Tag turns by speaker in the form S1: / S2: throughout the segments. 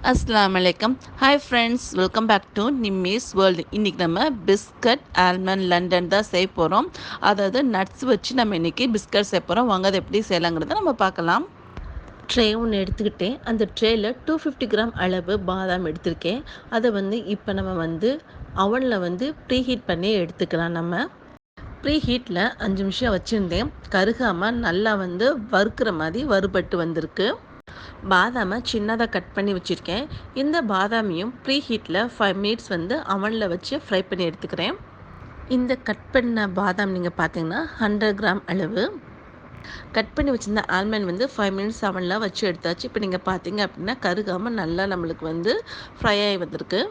S1: அஸ்ஸலாமு அலைக்கும். Hi friends, welcome back to Nimmi's world. இன்றைக்கி நம்ம பிஸ்கட் ஆல்மண்ட் லண்டன் தான் செய்ய போகிறோம். அதாவது நட்ஸ் வச்சு நம்ம இன்றைக்கி பிஸ்கட் செய்ய போகிறோம். வாங்க அதை எப்படி செய்யலாங்கிறத நம்ம பார்க்கலாம். ட்ரே ஒன்று எடுத்துக்கிட்டேன். அந்த ட்ரேயில் 250 கிராம் அளவு பாதாம் எடுத்திருக்கேன். அதை இப்போ நம்ம அவனில் ப்ரீ ஹீட் பண்ணி எடுத்துக்கலாம். நம்ம ப்ரீ ஹீட்டில் 5 நிமிஷம் வச்சுருந்தேன். கருகாமல் நல்லா வறுக்கிற மாதிரி வறுபட்டு வந்திருக்கு. பாதாமை சின்னதாக கட் பண்ணி வச்சுருக்கேன். இந்த பாதாமையும் ப்ரீ ஹீட்டில் 5 மினிட்ஸ் அவனில் வச்சு ஃப்ரை பண்ணி எடுத்துக்கிறேன். இந்த கட் பண்ண பாதாம் நீங்கள் பார்த்தீங்கன்னா 100 கிராம் அளவு. கட் பண்ணி வச்சுருந்த ஆல்மண்ட் 5 மினிட்ஸ் அவனில் வச்சு எடுத்தாச்சு. இப்போ நீங்கள் பார்த்தீங்க அப்படின்னா கருகாமல் நல்லா நம்மளுக்கு ஃப்ரை ஆகி வந்திருக்கு.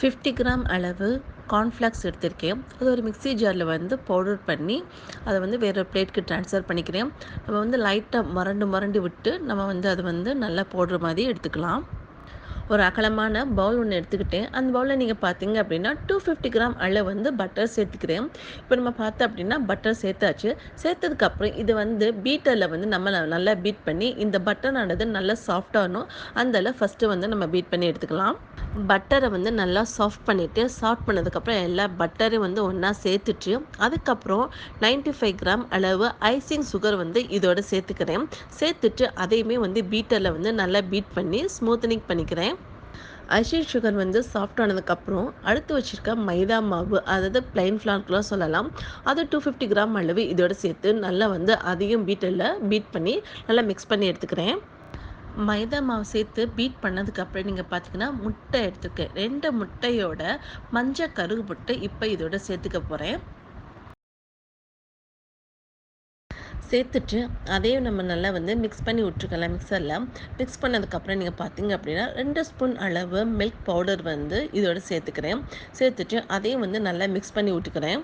S1: 50 கிராம் அளவு கார்ன்ஃப்ளாக்ஸ் எடுத்திருக்கேன். அது ஒரு மிக்ஸி ஜாரில் பவுடர் பண்ணி அதை வேறு பிளேட்க்கு ட்ரான்ஸ்ஃபர் பண்ணிக்கிறேன். நம்ம லைட்டாக மரண்டு விட்டு நம்ம அதை நல்லா பவுடர் மாதிரி எடுத்துக்கலாம். ஒரு அகலமான பவுல் ஒன்று எடுத்துக்கிட்டேன். அந்த பவுலில் நீங்கள் பார்த்தீங்க அப்படின்னா 250 கிராம் அளவு பட்டர் சேர்த்துக்கிறேன். இப்போ நம்ம பார்த்தோம் அப்படின்னா பட்டர் சேர்த்தாச்சு. சேர்த்ததுக்கப்புறம் இது பீட்டரில் நம்ம நல்லா பீட் பண்ணி இந்த பட்டரானது நல்லா சாஃப்டாகணும். அந்தளவு ஃபஸ்ட்டு நம்ம பீட் பண்ணி எடுத்துக்கலாம். பட்டரை நல்லா சாஃப்ட் பண்ணிவிட்டு சாஃப்ட் பண்ணதுக்கப்புறம் எல்லா பட்டரையும் ஒன்றா சேர்த்துட்டு அதுக்கப்புறம் 95 கிராம் அளவு ஐசிங் சுகர் இதோட சேர்த்துக்கிறேன். சேர்த்துட்டு அதையுமே பீட்டரில் நல்லா பீட் பண்ணி ஸ்மூத்தனிங் பண்ணிக்கிறேன். ஐசிங் சுகர் சாஃப்ட் ஆனதுக்கப்புறம் அடுத்து வச்சுருக்க மைதா மாவு, அதாவது பிளைன் ஃப்ளார்க்குலாம் சொல்லலாம், அது 250 கிராம் அளவு இதோட சேர்த்து நல்லா அதையும் பீட்டரில் பீட் பண்ணி நல்லா மிக்ஸ் பண்ணி எடுத்துக்கிறேன். மைதா மாவு சேர்த்து பீட் பண்ணதுக்கப்புறம் நீங்கள் பார்த்தீங்கன்னா முட்டை எடுத்துருக்கேன். 2 முட்டையோட மஞ்சள் கருகு போட்டு இப்போ இதோட சேர்த்துக்க போகிறேன். சேர்த்துட்டு அதையும் நம்ம நல்லா மிக்ஸ் பண்ணி விட்டுருக்கலாம். மிக்சரில் மிக்ஸ் பண்ணதுக்கப்புறம் நீங்கள் பார்த்தீங்க அப்படின்னா 2 ஸ்பூன் அளவு மில்க் பவுடர் இதோட சேர்த்துக்கிறேன். சேர்த்துட்டு அதையும் நல்லா மிக்ஸ் பண்ணி விட்டுக்கிறேன்.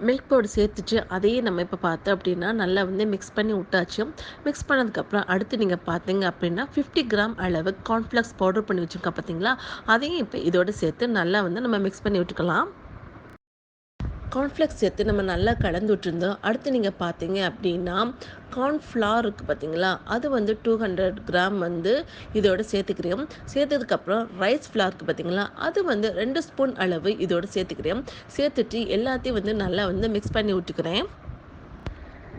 S1: மில்க் பவுடர் சேர்த்துட்டு அதையே நம்ம இப்போ பார்த்தோம் அப்படின்னா நல்லா மிக்ஸ் பண்ணி விட்டாச்சு. மிக்ஸ் பண்ணதுக்கப்புறம் அடுத்து நீங்கள் பார்த்தீங்க அப்படின்னா 50 கிராம் அளவு கார்ன்ஃப்ளாக்ஸ் பவுடர் பண்ணி வச்சுருக்கோம் பார்த்தீங்களா, அதையும் இப்போ இதோடு சேர்த்து நல்லா நம்ம மிக்ஸ் பண்ணி விட்டுக்கலாம். கார்ன்ஃப்ளெக்ஸ் சேர்த்து நம்ம நல்லா கலந்து விட்டுருந்தோம். அடுத்து நீங்கள் பார்த்தீங்க அப்படின்னா கார்ன்ஃப்ளவர் இருக்குது பார்த்தீங்களா, அது 200 கிராம் இதோட சேர்த்துக்கிறேன். சேர்த்ததுக்கப்புறம் ரைஸ் ஃப்ளாருக்கு பார்த்தீங்களா, அது 2 ஸ்பூன் அளவு இதோட சேர்த்துக்கிறேன். சேர்த்துட்டு எல்லாத்தையும் நல்லா மிக்ஸ் பண்ணி விட்டுக்கிறேன்.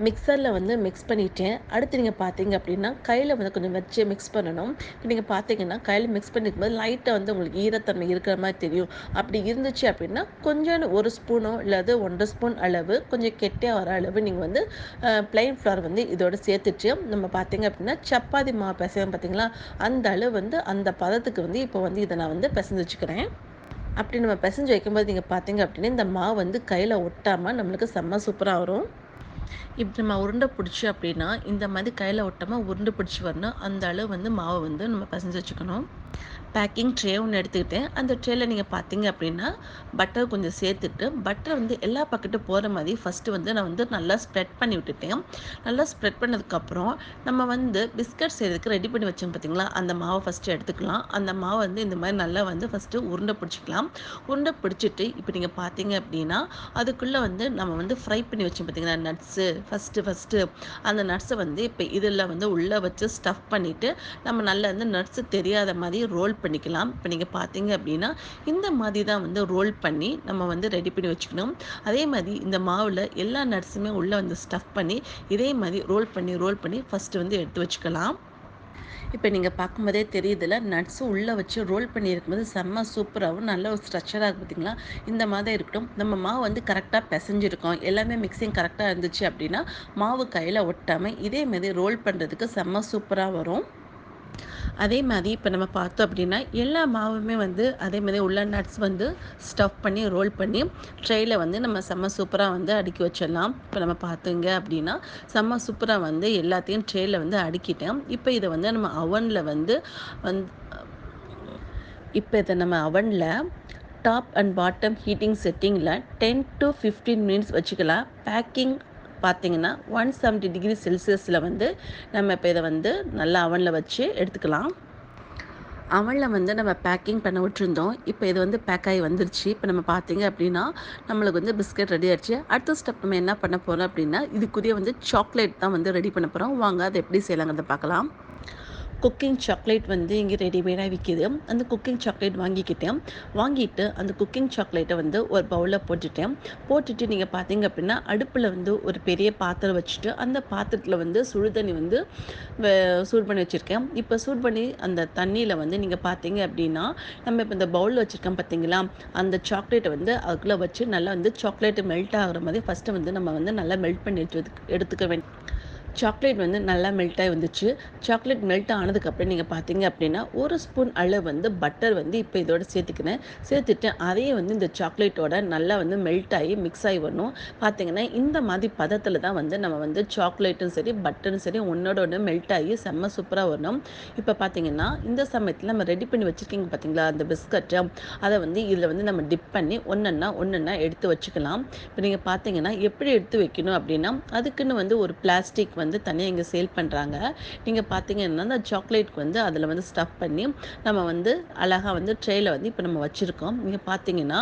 S1: மிக்சரில் மிக்ஸ் பண்ணிவிட்டேன். அடுத்து நீங்கள் பார்த்தீங்க அப்படின்னா கையில் கொஞ்சம் வச்சு மிக்ஸ் பண்ணணும். இப்போ நீங்கள் பார்த்தீங்கன்னா கையில் மிக்ஸ் பண்ணிக்கும்போது லைட்டாக உங்களுக்கு ஈரத்தன்மை இருக்கிற மாதிரி தெரியும். அப்படி இருந்துச்சு அப்படின்னா கொஞ்சம் 1 ஸ்பூனோ இல்லாது 1.5 ஸ்பூன் அளவு கொஞ்சம் கெட்டியாக வர அளவு நீங்கள் பிளைன் ஃப்ளவர் இதோட சேர்த்துட்டு நம்ம பார்த்தீங்க அப்படின்னா சப்பாத்தி மாவு பிசையும் பார்த்தீங்களா, அந்த அளவு அந்த பதத்துக்கு இப்போ இதை நான் பிசைஞ்சு வச்சுக்கிறேன். அப்படி நம்ம பிசைஞ்சு வைக்கும்போது நீங்கள் பார்த்தீங்க அப்படின்னா இந்த மாவு கையில் ஒட்டாமல் நம்மளுக்கு செம்ம சூப்பராக வரும். இப்படி நம்ம உருண்டை பிடிச்சி அப்படின்னா இந்த மாதிரி கையில் ஒட்டாமல் உருண்டை பிடிச்சி வரணும். அந்த அளவு மாவை நம்ம பிசைஞ்சு வச்சுக்கணும். பேக்கிங் ட்ரே ஒன்று எடுத்துக்கிட்டேன். அந்த ட்ரேயில் நீங்கள் பார்த்தீங்க அப்படின்னா பட்டர் கொஞ்சம் சேர்த்துட்டு பட்டர் எல்லா பக்கெட்டும் போகிற மாதிரி ஃபஸ்ட்டு நான் நல்லா ஸ்ப்ரெட் பண்ணி விட்டுட்டேன். நல்லா ஸ்ப்ரெட் பண்ணதுக்கப்புறம் நம்ம பிஸ்கட் செய்கிறதுக்கு ரெடி பண்ணி வச்சோம் பார்த்தீங்களா, அந்த மாவை ஃபஸ்ட்டு எடுத்துக்கலாம். அந்த மாவை இந்த மாதிரி நல்லா ஃபஸ்ட்டு உருண்டை பிடிச்சிக்கலாம். உருண்டை பிடிச்சிட்டு இப்போ நீங்கள் பார்த்தீங்க அப்படின்னா அதுக்குள்ளே நம்ம ஃப்ரை பண்ணி வச்சோம் பார்த்தீங்களா நட்ஸு, ஃபஸ்ட்டு அந்த நட்ஸை இப்போ இதில் உள்ளே வச்சு ஸ்டஃப் பண்ணிவிட்டு நம்ம நல்லா நட்ஸு தெரியாத மாதிரி ரோல் பண்ணிக்கலாம். இப்போ நீங்கள் பார்த்தீங்க அப்படின்னா இந்த மாதிரி தான் ரோல் பண்ணி நம்ம ரெடி பண்ணி வச்சுக்கணும். அதே மாதிரி இந்த மாவில் எல்லா நட்ஸுமே உள்ளே ஸ்டஃப் பண்ணி இதே மாதிரி ரோல் பண்ணி ஃபஸ்ட்டு எடுத்து வச்சுக்கலாம். இப்போ நீங்கள் பார்க்கும்போதே தெரியுதுல, நட்ஸும் உள்ளே வச்சு ரோல் பண்ணியிருக்கும்போது செம்ம சூப்பராகவும் நல்ல ஒரு ஸ்ட்ரக்சராக இருக்குது பார்த்தீங்களா. இந்த மாதிரி இருக்கட்டும். நம்ம மாவு கரெக்டாக பிசைஞ்சிருக்கோம், எல்லாமே மிக்சிங் கரெக்டாக இருந்துச்சு அப்படின்னா மாவு கையில் ஒட்டாமல் இதே மாதிரி ரோல் பண்ணுறதுக்கு செம்ம சூப்பராக வரும். அதே மாதிரி இப்போ நம்ம பார்த்தோம் அப்படின்னா எல்லா மாவுமே அதே மாதிரி உள்ள நட்ஸ் ஸ்டஃப் பண்ணி ரோல் பண்ணி ட்ரெயில் நம்ம செம்ம சூப்பராக அடுக்கி வச்சிடலாம். இப்போ நம்ம பார்த்தோங்க அப்படின்னா செம்ம சூப்பராக எல்லாத்தையும் ட்ரெயில் அடுக்கிட்டேன். இப்போ இதை நம்ம அவனில் இப்போ இதை நம்ம அவனில் டாப் அண்ட் பாட்டம் ஹீட்டிங் செட்டிங்கில் 10 to 15 மினிட்ஸ் வச்சுக்கலாம். பேக்கிங் பார்த்தீங்கன்னா 170 டிகிரி செல்சியஸில் நம்ம இப்போ இதை நல்லா அவனில் வச்சு எடுத்துக்கலாம். அவனில் நம்ம பேக்கிங் பண்ண விட்டுருந்தோம். இப்போ இது பேக் ஆகி வந்துருச்சு. இப்போ நம்ம பார்த்தீங்க அப்படின்னா நம்மளுக்கு பிஸ்கட் ரெடி ஆகிடுச்சு. அடுத்த ஸ்டெப் நம்ம என்ன பண்ண போகிறோம் அப்படின்னா இதுக்குரிய சாக்லேட் தான் ரெடி பண்ண போகிறோம். வாங்க அதை எப்படி செய்யலாங்கிறத பார்க்கலாம். குக்கிங் சாக்லேட் வந்து இங்கே ரெடிமேடாக விற்கிது. அந்த குக்கிங் சாக்லேட் வாங்கிக்கிட்டேன். வாங்கிட்டு அந்த குக்கிங் சாக்லேட்டை வந்து ஒரு பவுலில் போட்டுட்டேன். போட்டுட்டு நீங்கள் பார்த்தீங்க அப்படின்னா அடுப்பில் வந்து ஒரு பெரிய பாத்திரம் வச்சுட்டு அந்த பாத்திரத்தில் வந்து சுடுதண்ணி வந்து சூடு பண்ணி வச்சுருக்கேன். இப்போ சூடு பண்ணி அந்த தண்ணியில் வந்து நீங்கள் பார்த்தீங்க அப்படின்னா நம்ம இப்போ இந்த பவுலில் வச்சுருக்கோம் பார்த்தீங்களா, அந்த சாக்லேட்டை வந்து அதுக்குள்ளே வச்சு நல்லா வந்து சாக்லேட்டு மெல்ட் ஆகிற மாதிரி ஃபஸ்ட்டு வந்து நம்ம வந்து நல்லா மெல்ட் பண்ணி எடுத்துக்க வேண்டும். சாக்லேட் வந்து நல்லா மெல்ட் ஆகி வந்துச்சு. சாக்லேட் மெல்ட் ஆனதுக்கப்புறம் நீங்கள் பார்த்தீங்க அப்படின்னா, 1 ஸ்பூன் அளவு வந்து பட்டர் வந்து இப்போ இதோட சேர்த்துக்கினேன். சேர்த்துட்டு அதையும் வந்து இந்த சாக்லேட்டோட நல்லா வந்து மெல்ட் ஆகி மிக்ஸ் ஆகி வரணும். பார்த்தீங்கன்னா, இந்த மாதிரி பதத்தில தான் வந்து நம்ம வந்து சாக்லேட்டும் சரி, பட்டரும் சரி ஒண்ணோட ஒண்ணு மெல்ட் ஆகி செம்ம சூப்பரா வரணும். இப்போ பார்த்தீங்கன்னா, இந்த சமயத்தில நம்ம ரெடி பண்ணி வச்சிருக்கீங்க பார்த்தீங்களா, அந்த பிஸ்கட்ட அத வந்து இதில வந்து நம்ம டிப் பண்ணி ஒண்ணொண்ணா எடுத்து வச்சுக்கலாம். இப்போ நீங்க பார்த்தீங்கன்னா, எப்படி எடுத்து வைக்கணும் அப்படின்னா, அதுக்குன்னு வந்து ஒரு பிளாஸ்டிக் வந்து தனியா இங்க சேல் பண்றாங்க. நீங்க பார்த்தீங்கன்னா, அந்த சாக்லேட்க்கு வந்து அதில வந்து ஸ்டஃப் பண்ணி நம்ம வந்து அழகா வந்து ட்ரேல வந்து இப்ப நம்ம வச்சிருக்கோம். நீங்க பார்த்தீங்கன்னா,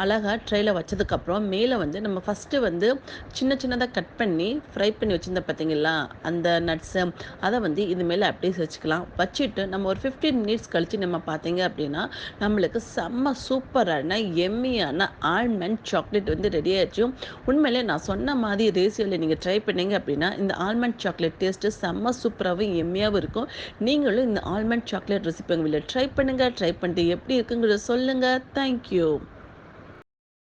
S1: அழகா ட்ரேல வச்சதுக்கப்புறம் மேல வந்து நம்ம ஃபர்ஸ்ட்டு வந்து சின்ன சின்னதா கட் பண்ணி ஃப்ரை பண்ணி வச்சிருந்தோம் பார்த்தீங்களா, அந்த நட்ஸு அத வந்து இது மேல அப்படியே வச்சுக்கலாம். வச்சுட்டு நம்ம ஒரு 15 மினிட்ஸ் கழிச்சு நம்ம பார்த்தீங்க அப்படின்னா, நம்மளுக்கு செம்ம சூப்பரான எம்மியான ஆல்மண்ட் சாக்லேட் வந்து ரெடி ஆயிடுச்சு. உண்மையிலே நான் சொன்ன மாதிரி ரேசியோல நீங்க ட்ரை பண்ணீங்க அப்படின்னா, இந்த ஆல்மண்ட் சாக்லேட் டேஸ்ட்டு செம்ம சூப்பராவும், எம்மியாவும் இருக்கும். நீங்களும் இந்த ஆல்மண்ட் சாக்லேட் ரெசிபி உங்க வீட்ல ட்ரை பண்ணுங்க. ட்ரை பண்ணிட்டு எப்படி இருக்குங்கிறத சொல்லுங்க. Thank you.